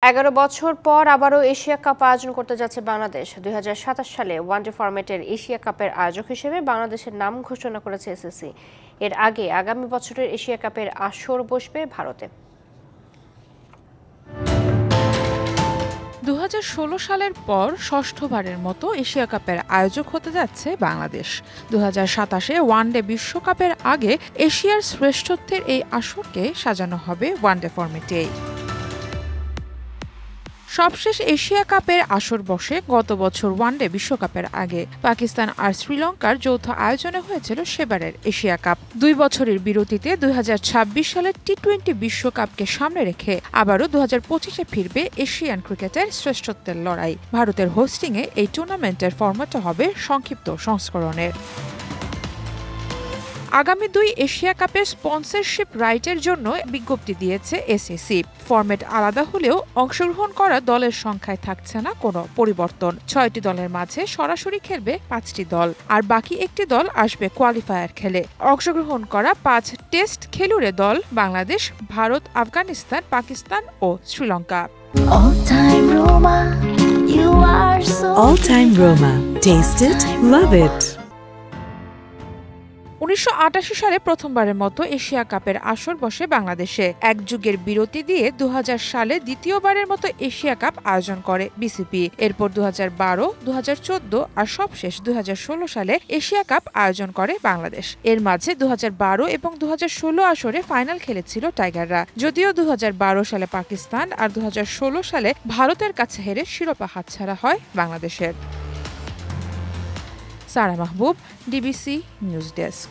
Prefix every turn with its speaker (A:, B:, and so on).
A: 11 বছর পর আবারও এশিয়া কাপ আয়োজন করতে যাচ্ছে বাংলাদেশ। 2027 সালে ওয়ানডে ফরম্যাটের এশিয়া কাপের আয়োজক হিসেবে বাংলাদেশের নাম ঘোষণা করেছে এসএসসি। এর আগে আগামী বছরের এশিয়া কাপের আসর বসবে ভারতে।
B: 2016 সালের পর ষষ্ঠবারের মতো এশিয়া কাপের আয়োজক হতে যাচ্ছে বাংলাদেশ। 2027-এ ওয়ানডে বিশ্বকাপের আগে এশিয়ার শ্রেষ্ঠত্বের এই আসরকে সাজানো হবে ওয়ানডে ফরম্যাটেই। সবশেষ এশিয়া কাপের আসর বসে গত বছর ওয়ানডে বিশ্বকাপের আগে। পাকিস্তান আর শ্রীলঙ্কার যৌথ আয়োজনে হয়েছিল সেবারের এশিয়া কাপ। 2 বছরের বিরতিতে 2026 সালের টি-20 বিশ্বকাপকে সামনে রেখে আবারও 2025-এ ফিরবে এশিয়ান ক্রিকেটের শ্রেষ্ঠত্বের লড়াই। ভারতের হোস্টিংয়ে এই টুর্নামেন্টের ফরম্যাটটা হবে সংক্ষিপ্ত সংস্করণের। আগামী 2 এশিয়া কাপের স্পন্সরশিপ রাইটের জন্য বিজ্ঞপ্তি দিয়েছে এসএসসি। ফরম্যাট আলাদা হলেও অংশগ্রহণ করা দলের সংখ্যায় থাকছে না কোনো পরিবর্তন। 6টি দলের মাঝে সরাসরি খেলবে 5টি দল, আর বাকি একটি দল আসবে কোয়ালিফায়ার খেলে। অংশগ্রহণ করা 5 টেস্ট খেলুড়ে দল বাংলাদেশ, ভারত, আফগানিস্তান, পাকিস্তান ও Sri Lanka.
C: All time Roma. Taste it, love it.
B: 1988 সালে প্রথমবারের মতো এশিয়া কাপের আসর বসে বাংলাদেশে। এক যুগের বিরতি দিয়ে 2000 সালে দ্বিতীয়বারের মতো এশিয়া কাপ আয়োজন করে বিসিবি। এরপর 2012, 2014 আর সবশেষ 2016 সালে এশিয়া কাপ আয়োজন করে বাংলাদেশ। এর মাঝে 2012 এবং 2016 আসরে ফাইনাল খেলেছিল টাইগাররা। যদিও 2012 সালে পাকিস্তান আর 2016 সালে ভারতের কাছে হেরে শিরোপা হাতছাড়া হয় বাংলাদেশের। সারা মাহবুব, ডিবিসি নিউজ ডেস্ক।